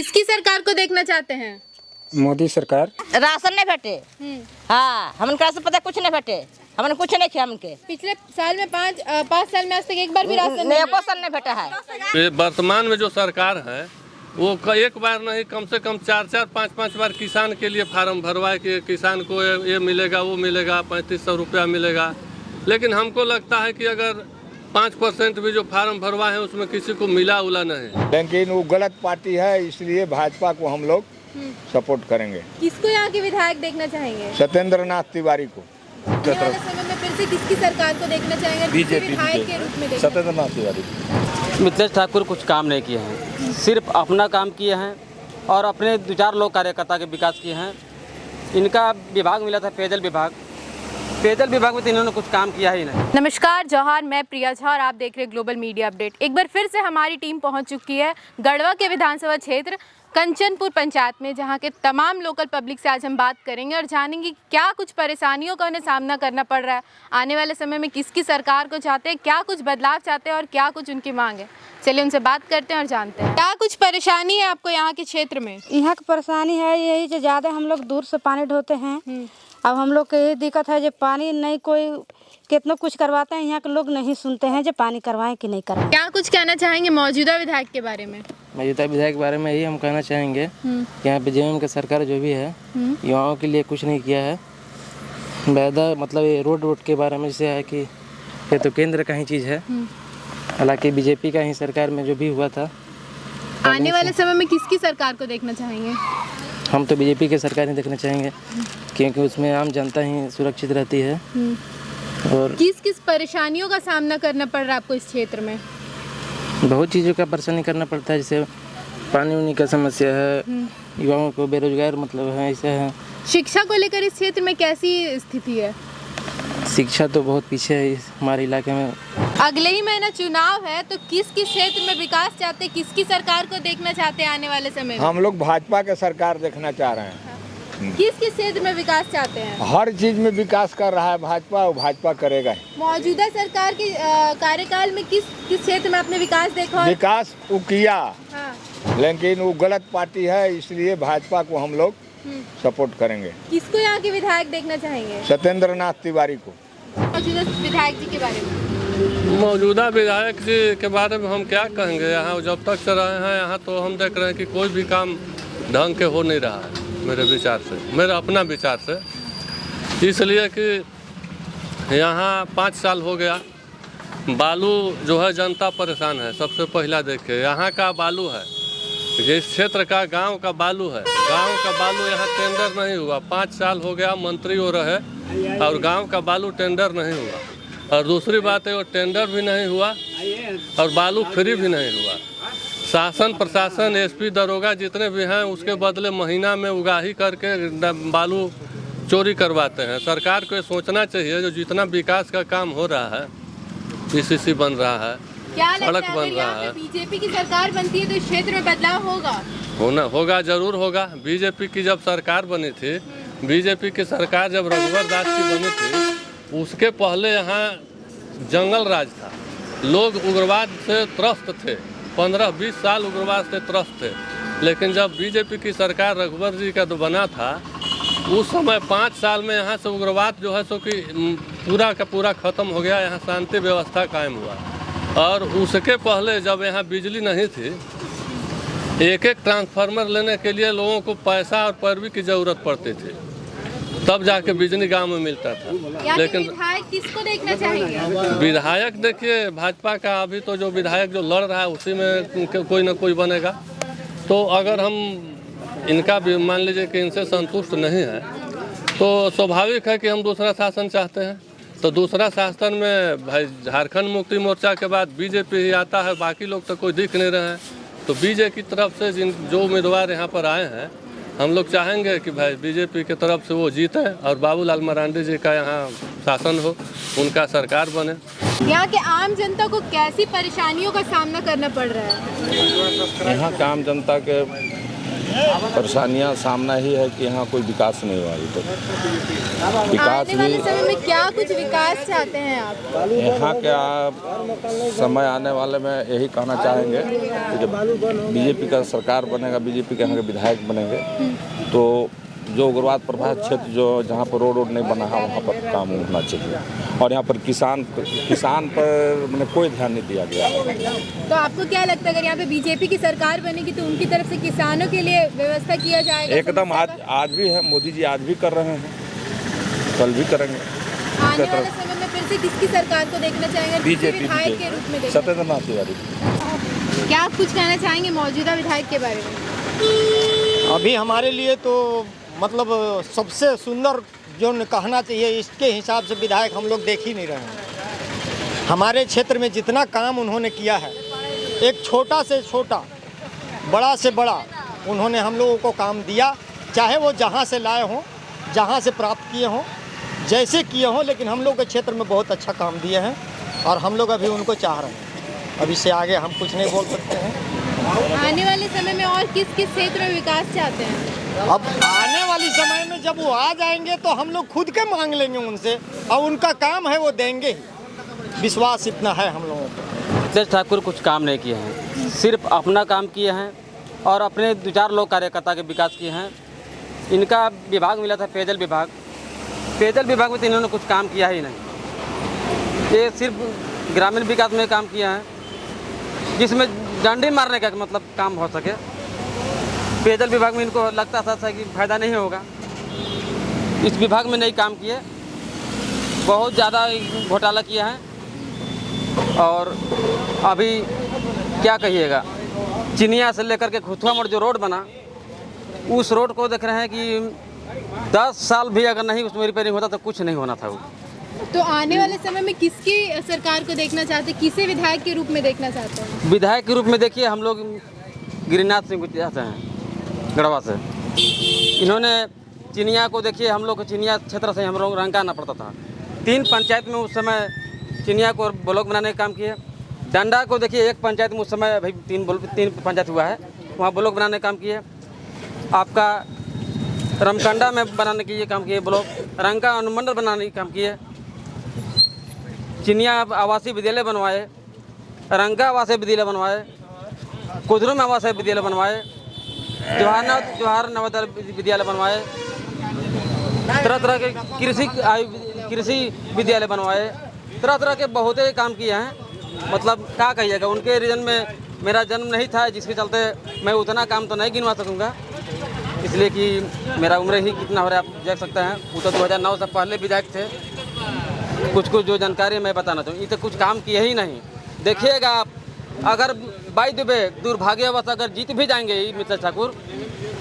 किसकी सरकार को देखना चाहते हैं? मोदी सरकार। राशन नहीं भेटे। हाँ, हमने से पता कुछ नहीं भेटे, हमने कुछ नहीं किया। हमके पिछले साल में पाँच साल में आज तक एक बार भी राशन नहीं, एको साल नहीं भेटा है। वर्तमान में जो सरकार है वो एक बार नहीं कम से कम 4-4, 5-5 बार किसान के लिए फार्म भरवाए कि किसान को ये मिलेगा, वो मिलेगा, 3500 रुपया मिलेगा। लेकिन हमको लगता है कि अगर 5% भी जो फार्म भरवा है उसमें किसी को मिला उला नहीं। लेकिन वो गलत पार्टी है, इसलिए भाजपा को हम लोग सपोर्ट करेंगे। किसको यहाँ के विधायक देखना चाहेंगे? सत्येंद्र नाथ तिवारी को। आने वाले समय में फिर से किसकी सरकार को देखना चाहेंगे विधायक के रूप में? सत्येंद्र नाथ तिवारी। मिथिलेश ठाकुर कुछ काम नहीं किए हैं, सिर्फ अपना काम किए हैं और अपने 2-4 लोग कार्यकर्ता के विकास किए हैं। इनका विभाग मिला था पेयजल विभाग में तो इन्होंने कुछ काम किया ही नहीं। नमस्कार, जौहार, मैं प्रिया झा और आप देख रहे हैं ग्लोबल मीडिया अपडेट। एक बार फिर से हमारी टीम पहुंच चुकी है गढ़वा के विधानसभा क्षेत्र कंचनपुर पंचायत में, जहां के तमाम लोकल पब्लिक से आज हम बात करेंगे और जानेंगे क्या कुछ परेशानियों का उन्हें सामना करना पड़ रहा है, आने वाले समय में किसकी सरकार को चाहते हैं, क्या कुछ बदलाव चाहते हैं और क्या कुछ उनकी मांग है। चलिए उनसे बात करते हैं और जानते हैं क्या कुछ परेशानी है आपको यहाँ के क्षेत्र में। यहाँ की परेशानी है यही जो ज़्यादा हम लोग दूर से पानी ढोते हैं। अब हम लोग को यही दिक्कत है जो पानी नहीं, कोई कितना कुछ करवाते हैं, यहाँ के लोग नहीं सुनते हैं जो पानी करवाएं कि नहीं करवाएं। क्या कुछ कहना चाहेंगे मौजूदा विधायक के बारे में? मौजूदा विधायक के बारे में यही हम कहना चाहेंगे कि यहाँ पे जेएमएम की सरकार जो भी है युवाओं के लिए कुछ नहीं किया है। वैदा मतलब ये रोड के बारे में जैसे है कि ये तो केंद्र का ही चीज़ है, हालांकि बीजेपी का ही सरकार में जो भी हुआ था। आने वाले समय में किसकी सरकार को देखना चाहेंगे? हम तो बीजेपी की सरकार ही देखना चाहेंगे, क्योंकि उसमें आम जनता ही सुरक्षित रहती है। और किस परेशानियों का सामना करना पड़ रहा है आपको इस क्षेत्र में? बहुत चीज़ों का परेशानी करना पड़ता है, जैसे पानी उनी का समस्या है, युवाओं को बेरोजगार मतलब है, ऐसा है। शिक्षा को लेकर इस क्षेत्र में कैसी स्थिति है? शिक्षा तो बहुत पीछे है हमारे इलाके में। अगले ही महीना चुनाव है, तो किस क्षेत्र में विकास चाहते हैं, किसकी सरकार को देखना चाहते हैं आने वाले समय में? हम लोग भाजपा के सरकार देखना चाह रहे हैं। किस क्षेत्र में विकास चाहते हैं? हर चीज में विकास कर रहा है भाजपा, और भाजपा करेगा ही। मौजूदा सरकार के कार्यकाल में किस क्षेत्र में आपने विकास देखा? विकास वो किया, हाँ। लेकिन वो गलत पार्टी है, इसलिए भाजपा को हम लोग सपोर्ट करेंगे। किसको यहाँ के विधायक देखना चाहेंगे? सत्येंद्र नाथ तिवारी को। मौजूदा विधायक जी के बारे में? मौजूदा विधायक जी के बारे में हम क्या कहेंगे, यहाँ जब तक से रहे हैं यहाँ तो हम देख रहे हैं कि कोई भी काम ढंग के हो नहीं रहा है मेरे विचार से, मेरा अपना विचार से। इसलिए कि यहाँ 5 साल हो गया, बालू जो है जनता परेशान है। सबसे पहला देखिए यहाँ का बालू है, जिस क्षेत्र का गांव का बालू है, गांव का बालू यहाँ टेंडर नहीं हुआ। 5 साल हो गया मंत्री हो रहे और गांव का बालू टेंडर नहीं हुआ। और दूसरी बात है वो टेंडर भी नहीं हुआ और बालू फ्री भी नहीं हुआ। शासन प्रशासन एसपी दरोगा जितने भी हैं उसके बदले महीना में उगाही करके बालू चोरी करवाते हैं। सरकार को ये सोचना चाहिए जो जितना विकास का काम हो रहा है, पीसीसी बन रहा है, सड़क बन रहा है, बीजेपी की सरकार बनती है तो इस क्षेत्र में बदलाव होगा जरूर होगा। बीजेपी की जब सरकार बनी थी, बीजेपी की सरकार जब रघुवर दास की बनी थी, उसके पहले यहाँ जंगल राज था, लोग उग्रवाद से त्रस्त थे, 15-20 साल उग्रवाद से त्रस्त थे। लेकिन जब बीजेपी की सरकार रघुवर जी का बना था, उस समय 5 साल में यहाँ से उग्रवाद जो है सो कि पूरा का पूरा ख़त्म हो गया, यहाँ शांति व्यवस्था कायम हुआ। और उसके पहले जब यहाँ बिजली नहीं थी, एक ट्रांसफार्मर लेने के लिए लोगों को पैसा और पैरवी की ज़रूरत पड़ती थी, तब जाके बिजली गांव में मिलता था। लेकिन विधायक किसको देखना चाहेंगे? विधायक देखिए भाजपा का अभी तो जो विधायक जो लड़ रहा है उसी में कोई ना कोई बनेगा। तो अगर हम इनका भी मान लीजिए कि इनसे संतुष्ट नहीं है तो स्वाभाविक है कि हम दूसरा शासन चाहते हैं। तो दूसरा शासन में भाई झारखंड मुक्ति मोर्चा के बाद बीजेपी ही आता है, बाकी लोग तो कोई दिख नहीं रहे हैं। तो बीजेपी की तरफ से जो उम्मीदवार यहाँ पर आए हैं, हम लोग चाहेंगे कि भाई बीजेपी की तरफ से वो जीते और बाबूलाल मरांडी जी का यहाँ शासन हो, उनका सरकार बने। यहाँ के आम जनता को कैसी परेशानियों का सामना करना पड़ रहा है? यहाँ के आम जनता के परेशानियां सामना ही है कि यहाँ कोई विकास नहीं हुआ अभी तक। विकास आने वाले भी समय में क्या कुछ विकास चाहते हैं आप? यहाँ के समय आने वाले में यही कहना चाहेंगे कि जब बीजेपी का सरकार बनेगा, बीजेपी के यहाँ के विधायक बनेंगे, तो जो उग्रवाद प्रभावित क्षेत्र जो जहाँ पर रोड नहीं बना है वहाँ पर काम होना चाहिए। और यहाँ पर किसान पर मैंने कोई ध्यान नहीं दिया गया है। तो आपको क्या लगता है अगर यहाँ पे बीजेपी की सरकार बनेगी तो उनकी तरफ से किसानों के लिए व्यवस्था किया जाएगा? एकदम आज भी है, मोदी जी आज भी कर रहे हैं, कल भी करेंगे। आने वाले समय में फिर से किसकी सरकार को देखना चाहेंगे? बीजेपी विधायक के रूप में देखना सत्येंद्र नाथ तिवारी। क्या आप कुछ कहना चाहेंगे मौजूदा विधायक के बारे में? अभी हमारे लिए तो मतलब सबसे सुंदर जो कहना चाहिए इसके हिसाब से विधायक हम लोग देख ही नहीं रहे हैं। हमारे क्षेत्र में जितना काम उन्होंने किया है, एक छोटा से छोटा, बड़ा से बड़ा उन्होंने हम लोगों को काम दिया, चाहे वो जहाँ से लाए हों, जहाँ से प्राप्त किए हों, जैसे किए हों, लेकिन हम लोग के क्षेत्र में बहुत अच्छा काम दिए हैं और हम लोग अभी उनको चाह रहे हैं। अब इससे आगे हम कुछ नहीं बोल सकते हैं। आने वाले समय में और किस किस क्षेत्र में विकास चाहते हैं? अब आने वाली समय में जब वो आ जाएंगे तो हम लोग खुद के मांग लेंगे उनसे, और उनका काम है वो देंगे ही। विश्वास इतना है हम लोगों को। मिथिलेश ठाकुर कुछ काम नहीं किए हैं, सिर्फ अपना काम किए हैं और अपने 2-4 लोग कार्यकर्ता के विकास किए हैं। इनका विभाग मिला था पेयजल विभाग, पेयजल विभाग में तो इन्होंने कुछ काम किया ही नहीं। ये सिर्फ ग्रामीण विकास में काम किया है, जिसमें डंडी मारने का मतलब काम हो सके। पेयजल विभाग में इनको लगता था कि फ़ायदा नहीं होगा, इस विभाग में नहीं काम किए, बहुत ज़्यादा घोटाला किया है। और अभी क्या कहिएगा, चिनिया से लेकर के खुथुआ मोड़ जो रोड बना, उस रोड को देख रहे हैं कि 10 साल भी अगर नहीं उसमें रिपेयरिंग होता तो कुछ नहीं होना था वो। तो आने वाले समय में किसकी सरकार को देखना चाहते हैं, किसे विधायक के रूप में देखना चाहते हैं? विधायक के रूप में देखिए हम लोग गिरिनाथ सिंह को चाहते हैं गढ़वा से। इन्होंने चिनिया को देखिए, हम लोग चिनिया क्षेत्र से हम लोग रंका आना पड़ता था। 3 पंचायत में उस समय चिनिया को ब्लॉक बनाने का काम किए। डंडा को देखिए, एक पंचायत में उस समय भाई 3 पंचायत हुआ है, वहाँ ब्लॉक बनाने का काम किए। आपका रमकंडा में बनाने के लिए काम किए, ब्लॉक रंका अनुमंडल बनाने का काम किए। चिनिया आवासीय विद्यालय बनवाए, रंका आवासीय विद्यालय बनवाए, कुदरू में आवासीय विद्यालय बनवाए, जवाहर नवोदय विद्यालय बनवाए, तरह तरह के कृषि विद्यालय बनवाए, तरह तरह के बहुत ही काम किए हैं। मतलब क्या कहिएगा, उनके रीजन में मेरा जन्म नहीं था, जिसके चलते मैं उतना काम तो नहीं गिनवा सकूँगा, इसलिए कि मेरा उम्र ही कितना हो रहा है आप देख सकते हैं। वो तो 2009 से पहले विधायक थे। कुछ जो जानकारी मैं बताना चाहूँ, ये तो कुछ काम किए ही नहीं। देखिएगा आप, अगर बाई द वे दुर्भाग्यवश अगर जीत भी जाएंगे मिथिलेश ठाकुर,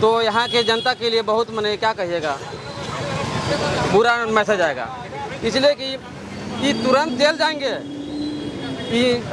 तो यहाँ के जनता के लिए बहुत मैंने क्या कहिएगा बुरा मैसेज आएगा, इसलिए कि ये तुरंत जेल जाएंगे,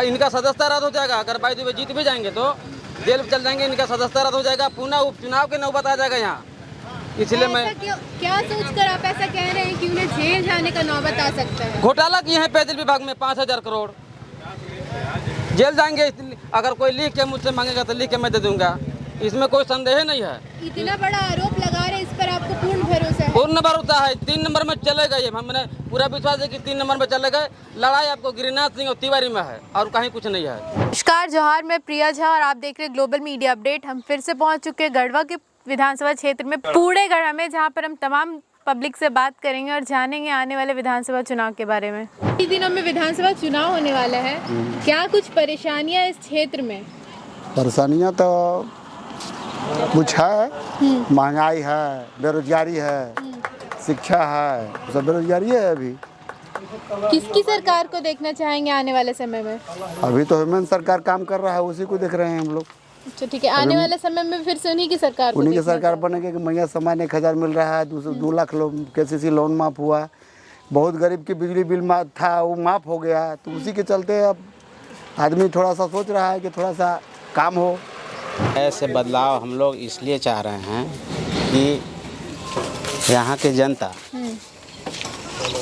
इनका सदस्यता रद्द हो जाएगा। अगर बाई द वे जीत भी जाएंगे तो जेल चल जाएंगे, इनका सदस्यता रद्द हो जाएगा, पुनः उपचुनाव के नौबत आ जाएगा यहाँ। इसलिए मैं क्या सोचकर आप ऐसा कह रहे हैं कि उन्हें जेल जाने का नौबत आ सकता है? घोटाला किए हैं पेयजल विभाग में 5000 करोड़, जेल जाएंगे। अगर कोई लिख के मुझसे मांगेगा तो लिख के मैं दे दूंगा, इसमें कोई संदेह नहीं है। इतना बड़ा आरोप लगा रहे हैं, इस पर आपको पूर्ण भरोसा है? पूर्ण भरोसा है, 3 नंबर में चलेगा ये, हमने पूरा विश्वास है कि 3 नंबर में चलेगा। लड़ाई आपको गिरिनाथ सिंह और तिवारी में है और कहीं कुछ नहीं है। नमस्कार, जोहार, मैं प्रिया झा और आप देख रहे हैं ग्लोबल मीडिया अपडेट। हम फिर से पहुंच चुके हैं गढ़वा के विधानसभा क्षेत्र में पूरे गढ़वा में, जहां पर हम तमाम पब्लिक से बात करेंगे और जानेंगे आने वाले विधानसभा चुनाव के बारे में। इस दिनों में विधानसभा चुनाव होने वाला है, क्या कुछ परेशानियां इस क्षेत्र में? परेशानियां तो कुछ है, महंगाई है, बेरोजगारी है, शिक्षा है, सब बेरोजगारी है। अभी किसकी सरकार को देखना चाहेंगे आने वाले समय में? अभी तो हेमंत सरकार काम कर रहा है, उसी को देख रहे हैं हम लोग। अच्छा, ठीक है। आने वाले समय में फिर से उन्हीं की सरकार उन्हीं की सरकार बनेगी कि महिला सम्मान 1000 मिल रहा है, 2 लाख KCC लोन माफ हुआ, बहुत गरीब की बिजली बिल माफ था, वो माफ हो गया। तो उसी के चलते अब आदमी थोड़ा सा सोच रहा है कि थोड़ा सा काम हो। ऐसे बदलाव हम लोग इसलिए चाह रहे हैं कि यहाँ के जनता,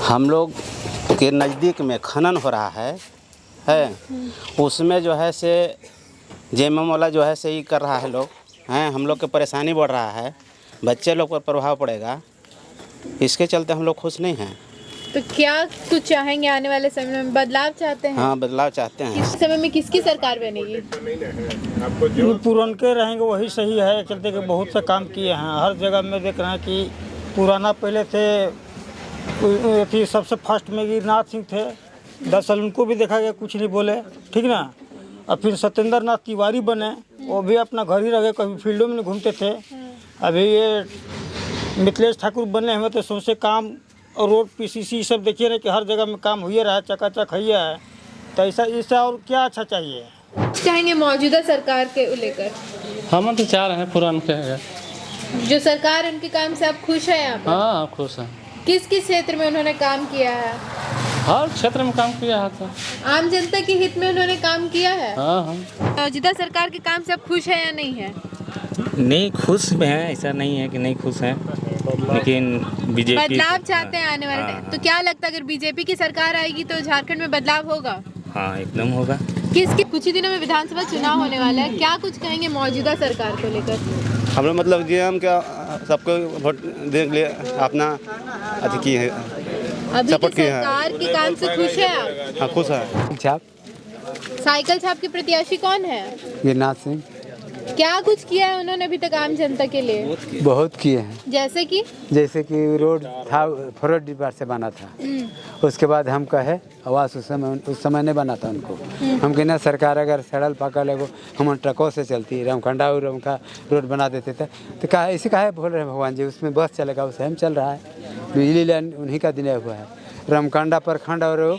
हम लोग के नज़दीक में खनन हो रहा है उसमें जो है से जेएमएम वाला जो है से ही कर रहा है लोग, हैं, हम लोग के परेशानी बढ़ रहा है, बच्चे लोग पर प्रभाव पड़ेगा, इसके चलते हम लोग खुश नहीं हैं। तो क्या कुछ चाहेंगे आने वाले समय में, बदलाव चाहते हैं? हाँ, बदलाव चाहते हैं। इस समय में किसकी सरकार बनेगी? पुराने रहेंगे वही सही है, चलते कि बहुत से काम किए हैं। हर जगह में देख रहे हैं कि पुराना पहले थे सबसे फर्स्ट में गिरिनाथ सिंह थे, 10 साल उनको भी देखा गया, कुछ नहीं बोले, ठीक ना। और फिर सत्येंद्र नाथ तिवारी बने, वो भी अपना घर ही रह गए, कभी फील्डों में नहीं घूमते थे। अभी ये मिथिलेश ठाकुर बने हुए तो सौंसे काम और रोड PCC सब देखिए ना कि हर जगह में काम हुए रहा है, चकाचक हुआ है। तो ऐसा इससे और क्या अच्छा चाहिए? चाहेंगे मौजूदा सरकार के लेकर? हम तो चाह रहे हैं पुरान के हैं। जो सरकार है उनके काम से आप खुश हैं यहाँ पर? हाँ, खुश हैं। किस किस क्षेत्र में उन्होंने काम किया है? हर क्षेत्र में काम किया है। तो आम जनता के हित में उन्होंने काम किया है। हाँ। मौजूदा सरकार के काम से आप खुश है या नहीं है? नहीं, खुश में है, ऐसा नहीं है कि नहीं खुश हैं, लेकिन बीजेपी बदलाव चाहते हैं आने वाले टाइम। तो क्या लगता है अगर बीजेपी की सरकार आएगी तो झारखंड में बदलाव होगा? हाँ, एकदम होगा। किसके कुछ ही दिनों में विधानसभा चुनाव होने वाला है, क्या कुछ कहेंगे मौजूदा सरकार को लेकर? हम लोग मतलब जीएम का सबको वोट देने के लिए अपना अति की है, अभी सपोर्ट की किया है। सरकार के काम से खुश है आप? हाँ, खुश है। छाप साइकिल छाप के प्रत्याशी कौन है? गिरिनाथ सिंह क्या कुछ किया है उन्होंने अभी तक आम जनता के लिए? बहुत किए हैं, जैसे कि रोड था फॉरवर्ड डिपार्ट से बना था, उसके बाद हम कहे आवास उस समय नहीं बना था उनको। हम कहना सरकार अगर सड़ल पकड़ एगो हम ट्रकों से चलती रामखंडा और उनका रोड बना देते थे, तो कहा ऐसे कहा बोल रहे हैं भगवान जी, उसमें बस चलेगा, उसे हम चल रहा है, बिजली लाइन उन्हीं का दिया हुआ है। रामखंडा प्रखंड और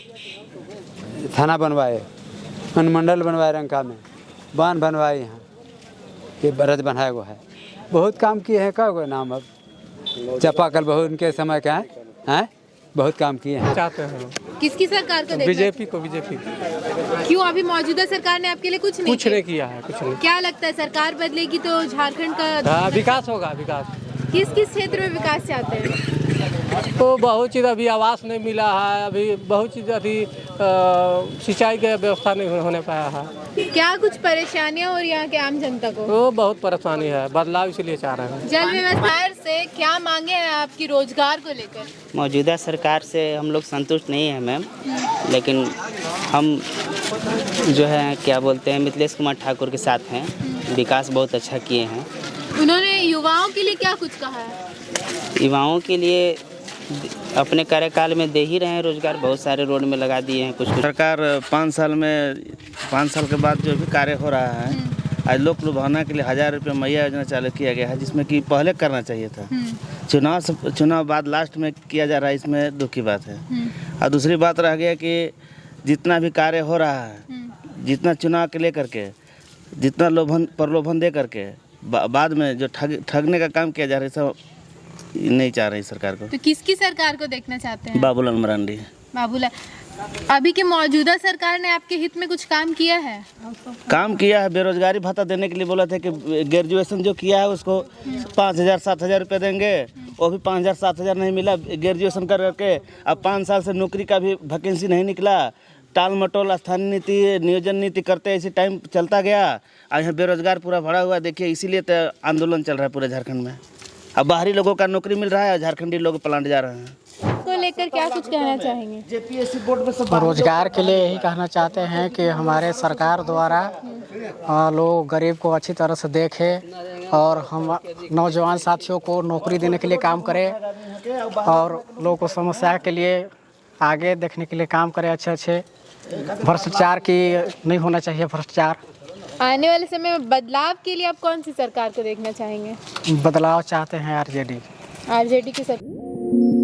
थाना बनवाए, अनुमंडल बनवाए, रंका में बांध बनवाए, यहाँ ये बरद बनाया हुआ है, बहुत काम किए हैं। का नाम अब चापाकल बहुत उनके समय का है, बहुत काम किए हैं। चाहते हैं किसकी सरकार को देखना? बीजेपी को। क्यों अभी मौजूदा सरकार ने आपके लिए कुछ नहीं किया है, कुछ नहीं। क्या लगता है सरकार बदलेगी तो झारखंड का विकास होगा। विकास किस किस क्षेत्र में विकास चाहते हैं? तो बहुत चीज़ अभी आवास नहीं मिला है, अभी बहुत चीज़ अभी सिंचाई की व्यवस्था नहीं होने पाया है। क्या कुछ परेशानियां और यहाँ के आम जनता को? तो बहुत परेशानी है, बदलाव इसलिए चाह रहे हैं। जल व्यवस्था से क्या मांगे हैं आपकी रोजगार को लेकर? मौजूदा सरकार से हम लोग संतुष्ट नहीं हैं मैम, लेकिन हम जो है क्या बोलते हैं मिथिलेश कुमार ठाकुर के साथ हैं, विकास बहुत अच्छा किए हैं। उन्होंने युवाओं के लिए क्या कुछ कहा है? युवाओं के लिए अपने कार्यकाल में दे ही रहे हैं रोजगार, बहुत सारे रोड में लगा दिए हैं। कुछ सरकार 5 साल के बाद जो भी कार्य हो रहा है, आज लोक लुभावना के लिए 1000 रुपये मैया योजना चालू किया गया है, जिसमें कि पहले करना चाहिए था। चुनाव बाद लास्ट में किया जा रहा है, इसमें दुख की बात है। और दूसरी बात रह गया कि जितना भी कार्य हो रहा है, जितना चुनाव के लेकर के जितना प्रलोभन दे करके बाद में जो ठगने का काम किया जा रहा है, सब नहीं चाह रही सरकार को। तो किसकी सरकार को देखना चाहते हैं? बाबूलाल मरांडी। बाबूलाल, अभी की मौजूदा सरकार ने आपके हित में कुछ काम किया है? काम किया है, बेरोजगारी भत्ता देने के लिए बोला था कि ग्रेजुएशन जो किया है उसको 5,000-7,000 रुपये देंगे, वो भी 5,000-7,000 नहीं मिला। ग्रेजुएशन कर करके अब 5 साल से नौकरी का भी वैकेंसी नहीं निकला। टाल मटोल स्थानीय नीति नियोजन नीति करते ऐसे टाइम चलता गया, और यहाँ बेरोजगार पूरा भरा हुआ। देखिए इसीलिए तो आंदोलन चल रहा है पूरे झारखंड में। अब बाहरी लोगों का नौकरी मिल रहा है, झारखंडी लोग प्लांट जा रहे हैं। को लेकर क्या कुछ कहना चाहेंगे? JPSC बोर्ड में रोजगार के लिए यही कहना चाहते हैं कि हमारे सरकार द्वारा लोग गरीब को अच्छी तरह से देखे और हम नौजवान साथियों को नौकरी देने के लिए काम करें, और लोगों को समस्या के लिए आगे देखने के लिए काम करें। अच्छे भ्रष्टाचार की नहीं होना चाहिए, भ्रष्टाचार। आने वाले समय में बदलाव के लिए आप कौन सी सरकार को देखना चाहेंगे? बदलाव चाहते हैं आरजेडी की सरकार।